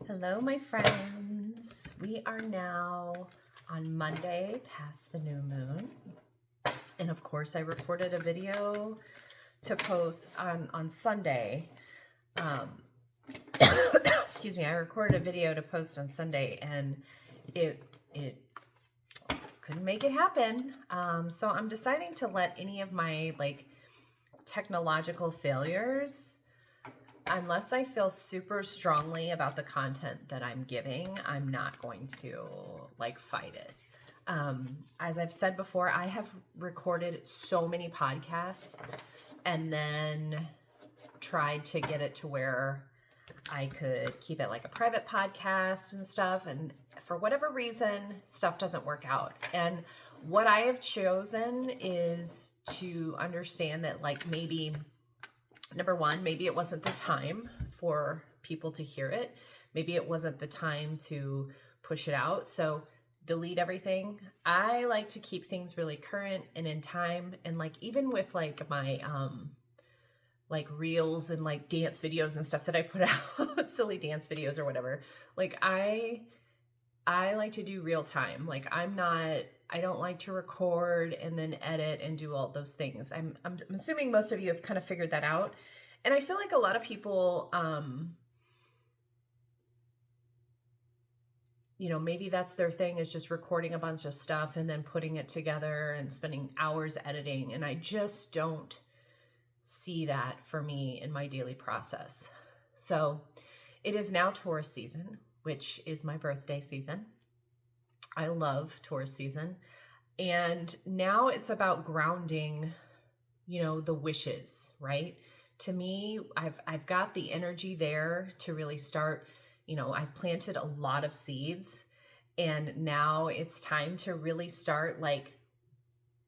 Hello, my friends. We are now on Monday past the new moon. And of course, I recorded a video to post on Sunday. Excuse me, I recorded a video to post on Sunday and it couldn't make it happen. So I'm deciding to let any of my technological failures, unless I feel super strongly about the content that I'm giving, I'm not going to fight it. As I've said before, I have recorded so many podcasts and then tried to get it to where I could keep it like a private podcast and stuff. And for whatever reason, stuff doesn't work out. And what I have chosen is to understand that maybe, number one, maybe it wasn't the time for people to hear it. Maybe it wasn't the time to push it out. So delete everything. I like to keep things really current and in time. And even with my reels and dance videos and stuff that I put out, silly dance videos or whatever. I like to do real time. I don't like to record and then edit and do all those things. I'm assuming most of you have kind of figured that out. And I feel like a lot of people, maybe that's their thing, is just recording a bunch of stuff and then putting it together and spending hours editing. And I just don't see that for me in my daily process. So it is now Taurus season, which is my birthday season. I love Taurus season. And now it's about grounding, the wishes, right? To me, I've got the energy there to really start, I've planted a lot of seeds, and now it's time to really start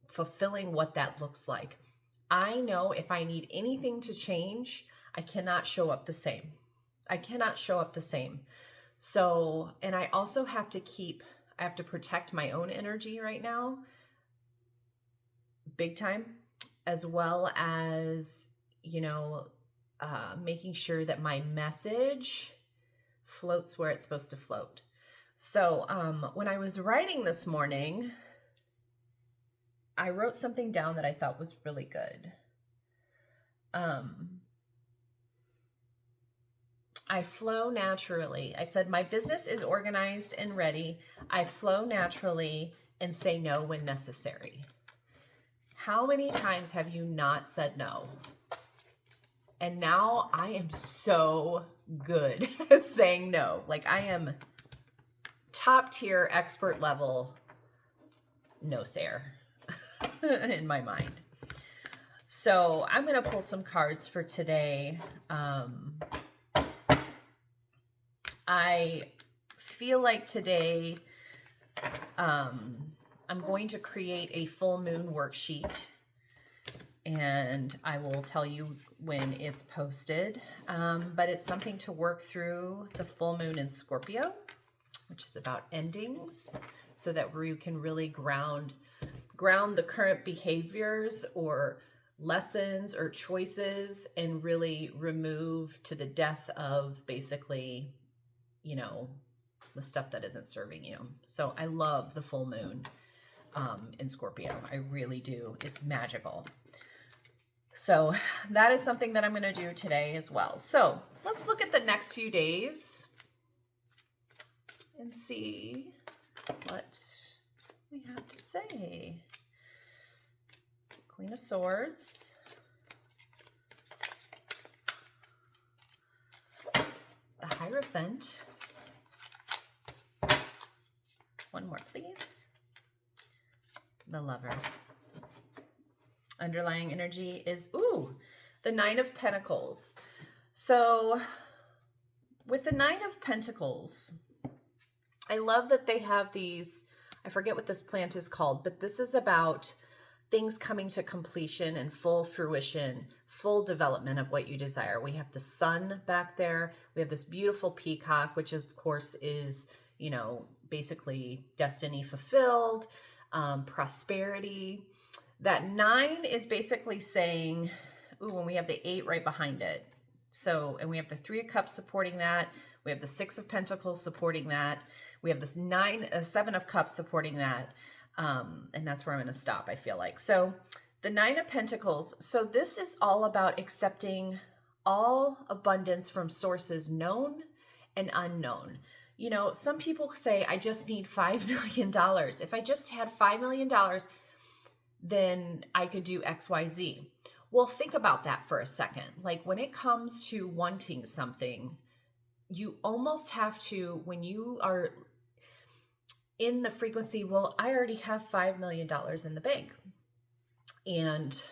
fulfilling what that looks like. I know if I need anything to change, I cannot show up the same. I cannot show up the same. So, and I also have to protect my own energy right now, big time, as well as, making sure that my message floats where it's supposed to float. So when I was writing this morning, I wrote something down that I thought was really good. I flow naturally. I said, my business is organized and ready. I flow naturally and say no when necessary. How many times have you not said no? And now I am so good at saying no. I am top tier, expert level no sayer in my mind. So I'm going to pull some cards for today. I feel like today I'm going to create a full moon worksheet, and I will tell you when it's posted. But it's something to work through the full moon in Scorpio, which is about endings, so that you can really ground the current behaviors or lessons or choices, and really remove to the death of basically, the stuff that isn't serving you. So I love the full moon in Scorpio. I really do. It's magical. So that is something that I'm going to do today as well. So let's look at the next few days and see what we have to say. Queen of Swords. The Hierophant. One more, please. The Lovers. Underlying energy is, the Nine of Pentacles. So with the Nine of Pentacles, I love that they have these, I forget what this plant is called, but this is about things coming to completion and full fruition, full development of what you desire. We have the sun back there. We have this beautiful peacock, which of course is, basically destiny fulfilled, prosperity. That 9 is basically saying, and we have the 8 right behind it. So, and we have the 3 of Cups supporting that. We have the Six of Pentacles supporting that. We have this Seven of Cups supporting that. And that's where I'm going to stop, I feel like. So the Nine of Pentacles. So this is all about accepting all abundance from sources known and unknown. You know, some people say, I just need $5 million. If I just had $5 million, then I could do X, Y, Z. Well, think about that for a second. Like when it comes to wanting something, you almost have to, when you are in the frequency, well, I already have $5 million in the bank. And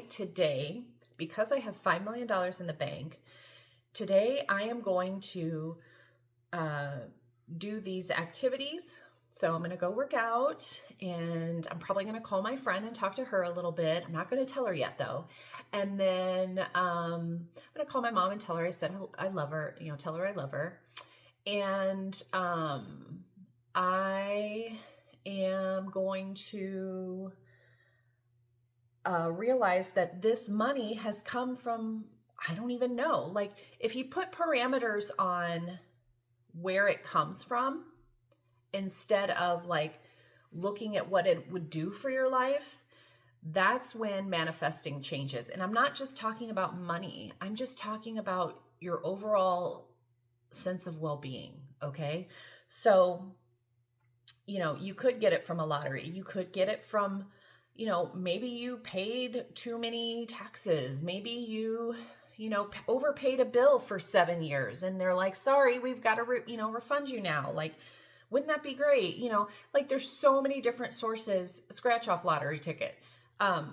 today, because I have $5 million in the bank, today I am going to do these activities. So I'm going to go work out, and I'm probably going to call my friend and talk to her a little bit. I'm not going to tell her yet though. And then I'm going to call my mom and tell her I said I love her, tell her I love her. And I am going to realize that this money has come from, I don't even know. Like if you put parameters on where it comes from, instead of like looking at what it would do for your life, that's when manifesting changes. And I'm not just talking about money. I'm just talking about your overall sense of well-being. Okay. So, you could get it from a lottery. You could get it from, maybe you paid too many taxes. Maybe you overpaid a bill for 7 years and they're like, sorry, we've got to, refund you now. Like, wouldn't that be great? Like there's so many different sources, scratch off lottery ticket, a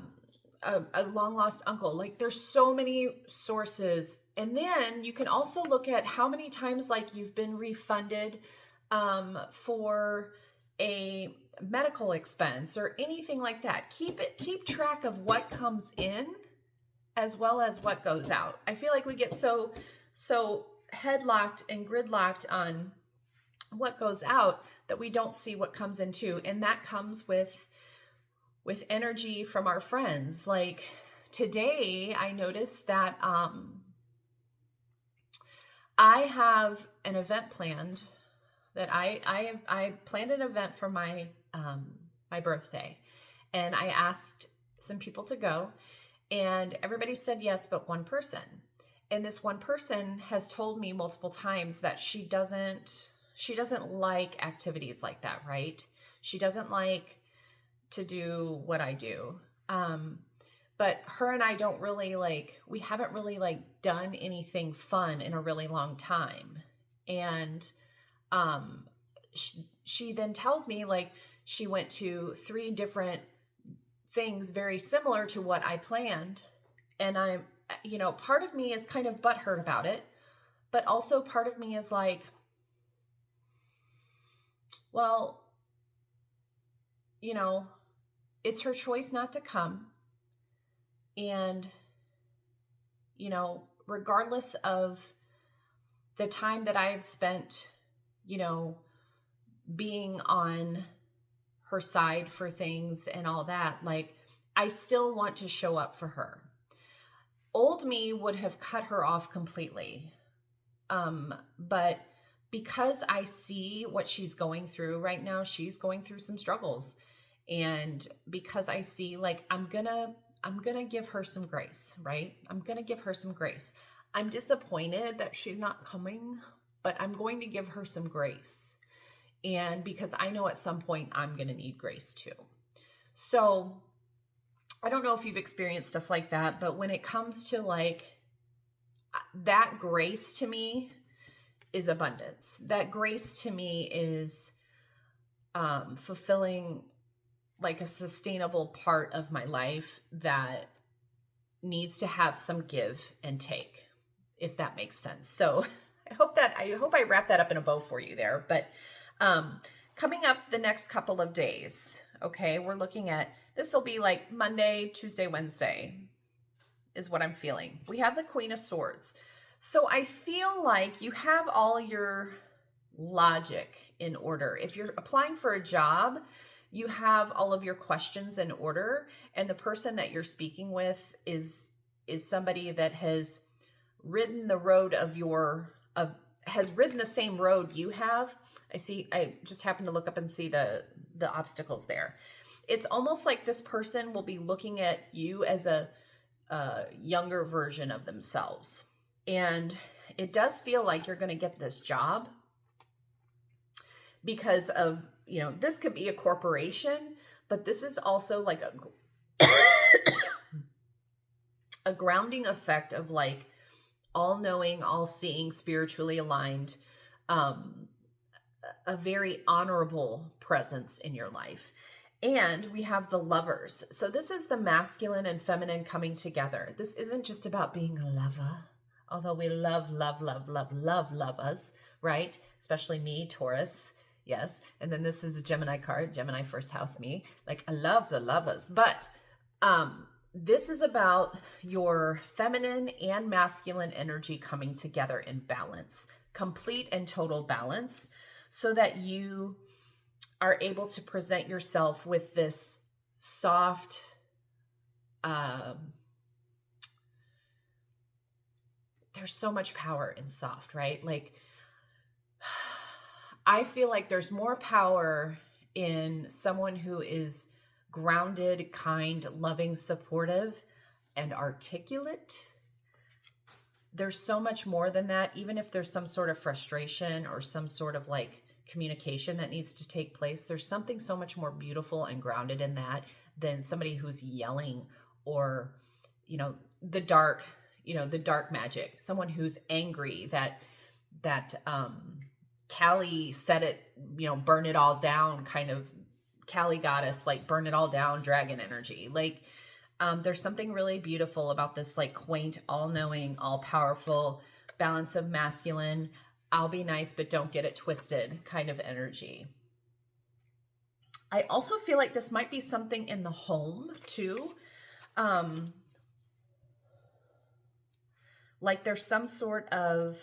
long lost uncle. Like there's so many sources. And then you can also look at how many times like you've been refunded for a medical expense or anything like that. Keep track of what comes in as well as what goes out. I feel like we get so headlocked and gridlocked on what goes out that we don't see what comes in too. And that comes with energy from our friends. Like today I noticed that I have an event planned that I planned an event for my my birthday, and I asked some people to go, and everybody said yes but one person. And this one person has told me multiple times that she doesn't like activities like that, right? She doesn't like to do what I do. But her and I don't really we haven't really done anything fun in a really long time. And she then tells me she went to 3 different things very similar to what I planned. And I'm, part of me is kind of butthurt about it, but also part of me is like, well, it's her choice not to come. And, regardless of the time that I have spent, being on her side for things and all that, I still want to show up for her. Old me would have cut her off completely. But because I see what she's going through right now, she's going through some struggles. And because I see, I'm gonna give her some grace, right? I'm gonna give her some grace. I'm disappointed that she's not coming, but I'm going to give her some grace. And because I know at some point I'm gonna need grace too. So I don't know if you've experienced stuff like that, but when it comes to that grace to me is abundance. That grace to me is fulfilling a sustainable part of my life that needs to have some give and take, if that makes sense. So I hope I wrap that up in a bow for you there. But coming up the next couple of days, okay, we're looking at, this will be Monday, Tuesday, Wednesday is what I'm feeling. We have the Queen of Swords. So I feel like you have all your logic in order. If you're applying for a job, you have all of your questions in order, and the person that you're speaking with is somebody that has ridden the road has ridden the same road you have. I just happened to look up and see the obstacles there. It's almost like this person will be looking at you as a younger version of themselves. And it does feel like you're going to get this job because of, this could be a corporation, but this is also like a grounding effect of like all knowing, all seeing, spiritually aligned, a very honorable presence in your life. And we have the Lovers. So this is the masculine and feminine coming together. This isn't just about being a lover, although we love us, right? Especially me, Taurus. Yes. And then this is the Gemini card, Gemini first house me. Like, I love the lovers. But this is about your feminine and masculine energy coming together in balance, complete and total balance, so that you are able to present yourself with this soft, there's so much power in soft, right? Like, I feel like there's more power in someone who is grounded, kind, loving, supportive, and articulate. There's so much more than that. Even if there's some sort of frustration or some sort of like communication that needs to take place, there's something so much more beautiful and grounded in that than somebody who's yelling or, the dark magic, someone who's angry that Kali said it, burn it all down, kind of Kali goddess, like burn it all down, dragon energy. Like, there's something really beautiful about this like quaint, all-knowing, all-powerful balance of masculine, I'll be nice, but don't get it twisted kind of energy. I also feel like this might be something in the home too. Like there's some sort of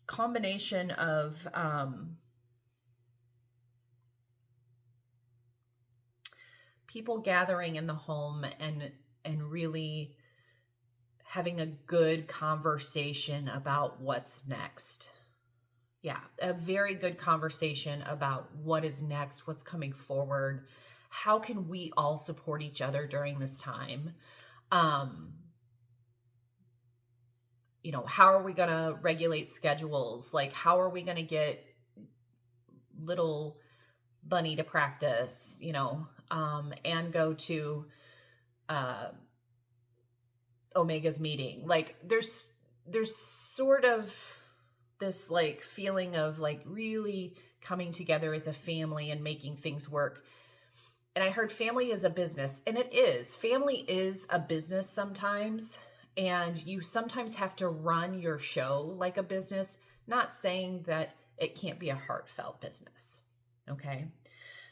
combination of people gathering in the home and really having a good conversation about what's next. Yeah, a very good conversation about what is next, what's coming forward. How can we all support each other during this time? How are we going to regulate schedules? Like, how are we going to get little Bunny to practice, and go to Omega's meeting? Like, there's sort of this like feeling of like really coming together as a family and making things work. And I heard family is a business, and it is. Family is a business sometimes, and you sometimes have to run your show like a business, not saying that it can't be a heartfelt business. Okay.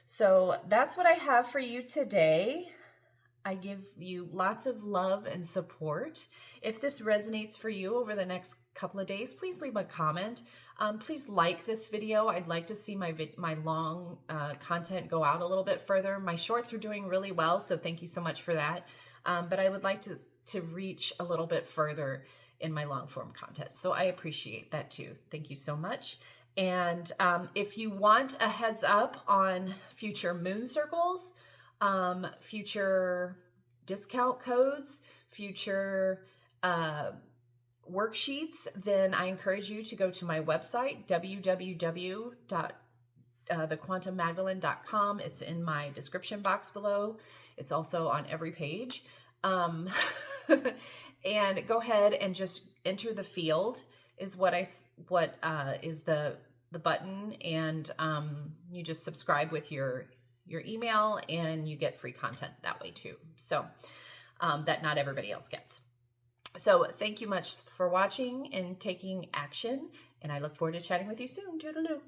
So that's what I have for you today. I give you lots of love and support. If this resonates for you over the next couple of days, please leave a comment. Please like this video. I'd like to see my long content go out a little bit further. My shorts are doing really well, so thank you so much for that. But I would like to reach a little bit further in my long form content. So I appreciate that too. Thank you so much. And if you want a heads up on future moon circles, future discount codes, future worksheets, then I encourage you to go to my website, www.thequantummagdalene.com. It's in my description box below. It's also on every page. And go ahead and just enter the field is what is the button, and you just subscribe with your email and you get free content that way too. So that not everybody else gets. So thank you much for watching and taking action, and I look forward to chatting with you soon. Toodaloo.